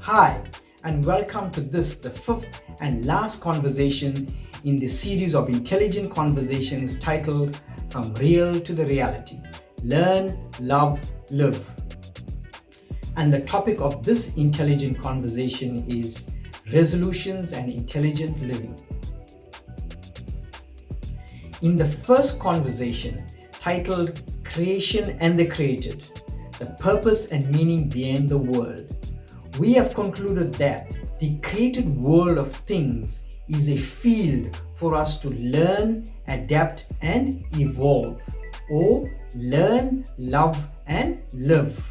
Hi, and welcome to the fifth and last conversation in the series of intelligent conversations titled From Real to the Reality. Learn, love, live. And the topic of this intelligent conversation is resolutions and intelligent living. In the first conversation, titled Creation and the Created, the purpose and meaning behind the world, we have concluded that the created world of things is a field for us to learn, adapt, and evolve, or learn, love, and live.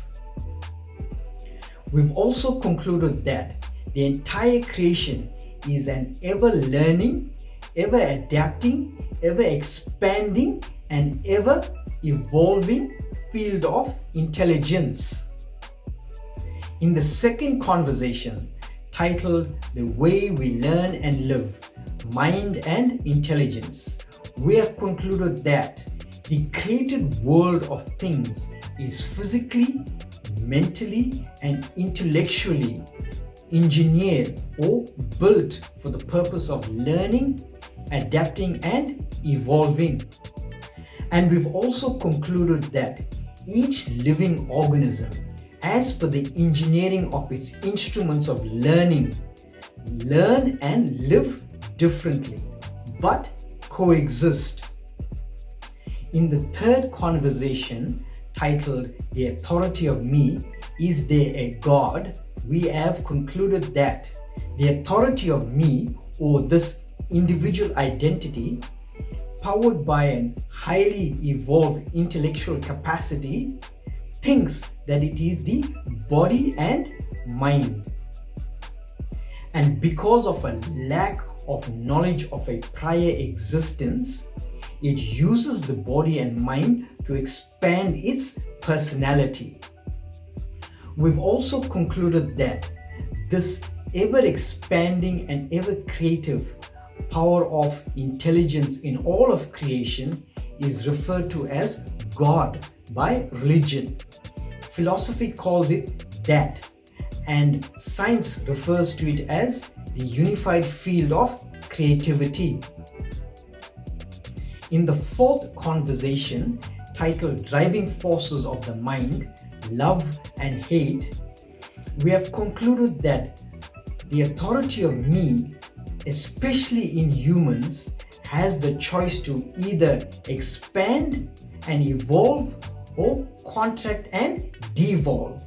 We've also concluded that the entire creation is an ever learning, ever adapting, ever expanding, and ever evolving field of intelligence. In the second conversation, titled The Way We Learn and Live, Mind and Intelligence, we have concluded that the created world of things is physically, mentally, and intellectually engineered or built for the purpose of learning, adapting, and evolving. And we've also concluded that each living organism, as per the engineering of its instruments of learning, learn and live differently, but coexist. In the third conversation, titled The Authority of Me, Is There a God?, we have concluded that the authority of me, or this individual identity, powered by an highly evolved intellectual capacity, thinks that it is the body and mind. And because of a lack of knowledge of a prior existence, it uses the body and mind to expand its personality. We've also concluded that this ever expanding and ever creative power of intelligence in all of creation is referred to as God by religion. Philosophy calls it that, and science refers to it as the unified field of creativity. In the fourth conversation, titled Driving Forces of the Mind, Love and Hate, we have concluded that the authority of me, especially in humans, has the choice to either expand and evolve or contract and devolve.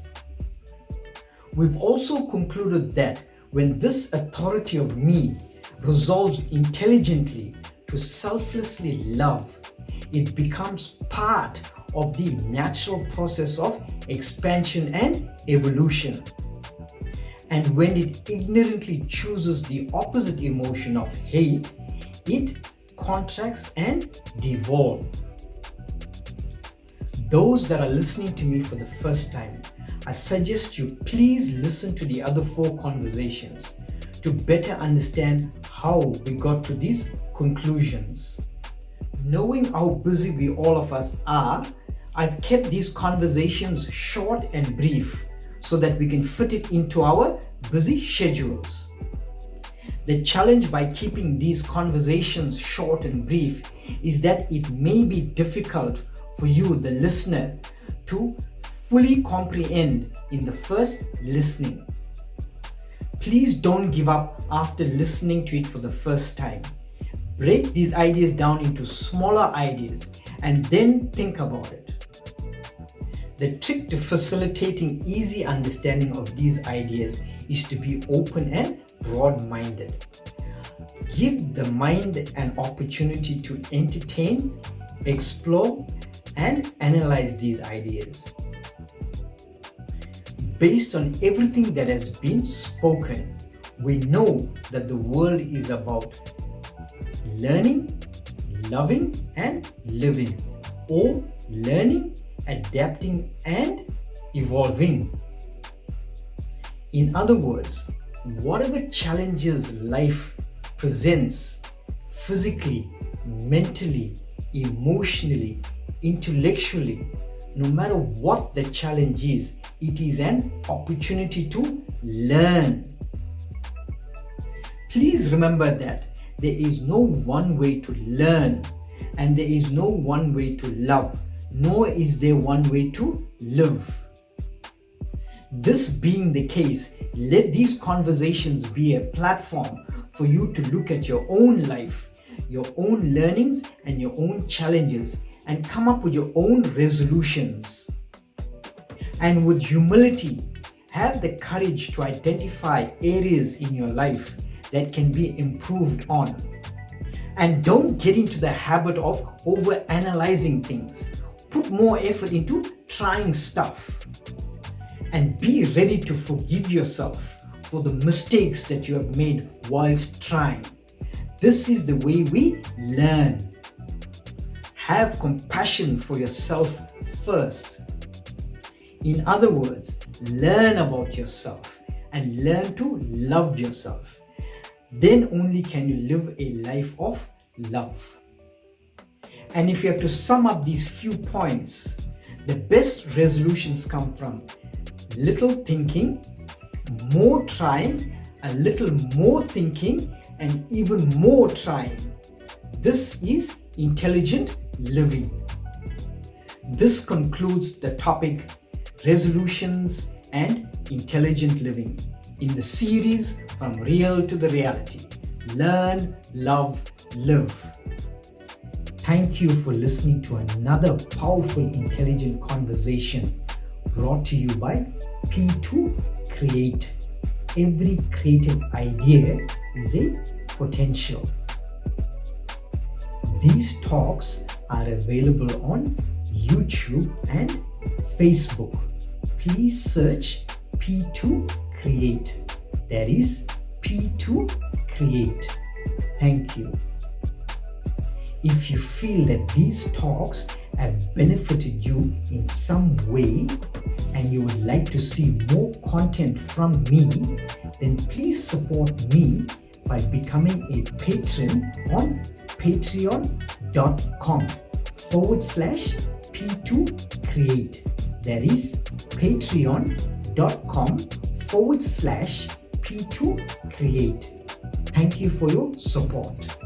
We've also concluded that when this authority of me resolves intelligently to selflessly love, it becomes part of the natural process of expansion and evolution. And when it ignorantly chooses the opposite emotion of hate, it contracts and devolves. Those that are listening to me for the first time, I suggest you please listen to the other four conversations to better understand how we got to these conclusions. Knowing how busy we all of us are, I've kept these conversations short and brief so that we can fit it into our busy schedules. The challenge by keeping these conversations short and brief is that it may be difficult for you, the listener, to fully comprehend in the first listening. Please don't give up after listening to it for the first time. Break these ideas down into smaller ideas and then think about it. The trick to facilitating easy understanding of these ideas is to be open and broad-minded. Give the mind an opportunity to entertain, explore, and analyze these ideas. Based on everything that has been spoken, we know that the world is about learning, loving, and living, or learning, adapting, and evolving. In other words, whatever challenges life presents physically, mentally, emotionally, intellectually, no matter what the challenge is, it is an opportunity to learn. Please remember that there is no one way to learn, and there is no one way to love, nor is there one way to live. This being the case, let these conversations be a platform for you to look at your own life, your own learnings and your own challenges, and come up with your own resolutions. And with humility, have the courage to identify areas in your life that can be improved on. And don't get into the habit of over-analyzing things. Put more effort into trying stuff. And be ready to forgive yourself for the mistakes that you have made whilst trying. This is the way we learn. Have compassion for yourself first. In other words, learn about yourself and learn to love yourself. Then only can you live a life of love. And if you have to sum up these few points, the best resolutions come from little thinking, more trying, a little more thinking, and even more trying. This is intelligent living. This concludes the topic resolutions and intelligent living in the series From Real to the Reality. Learn, love, live. Thank you for listening to another powerful, intelligent conversation brought to you by P2 Create. Every creative idea is a potential. These talks are available on YouTube and Facebook. Please search P2 Create. That is P2 Create. Thank you. If you feel that these talks have benefited you in some way and you would like to see more content from me, then please support me by becoming a patron on patreon.com/P2Create. That is patreon.com/P2Create. Thank you for your support.